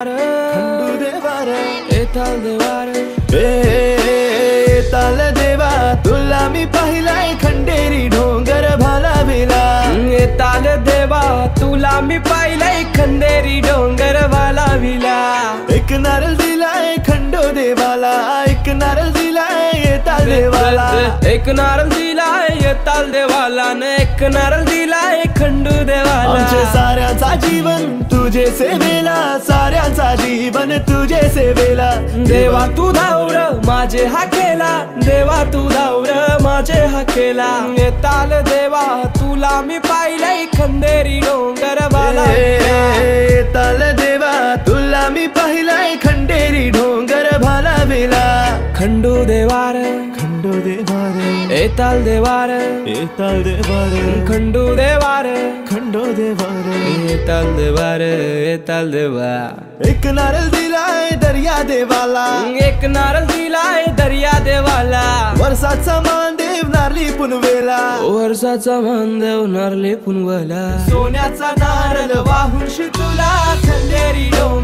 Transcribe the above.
खंडू देवार एताल देवार एताल देवा तुला मी पाहिलाय खंडेरी डोंगर भालाविला एताल देवा तुला मी पाहिलंय खंडेरी डोंगर भालाविला एक नारळ दिलाय खंडो देवाला एक नारळ दिलाय एताल देवाला एक नारळ दिलाय एताल देवाला न एक नारळ दिलाय खंडू देवाला आमचे साऱ्यांचा जीवन तुझे सेवेला साऱ्यांचा जीवन तुझे सेवेला देवा तू धावर माझे हाकेला देवा तू धावर माझे हाकेला एताल देवा तुला मी पाहिलंय खंडेरी डोंगर भालाविला एताल देवा तुला मी पाहिलाय खंडेरी डोंगर भालाविला खंडू देवार खंडो देवार एताल देवार एताल देवार खंडू देवार खंडो देवार एताल देवार एताल देवा एक नारळ दिलाय दर्या देवाला एक नारळ दिलाय दर्या देवाला वर्षाचा मानदेव नारली पुनवेला वर्षाचा मानदेव नारली पुनवला सोन्याचा नारळ वाहून शितुला खंडेरी डोंगर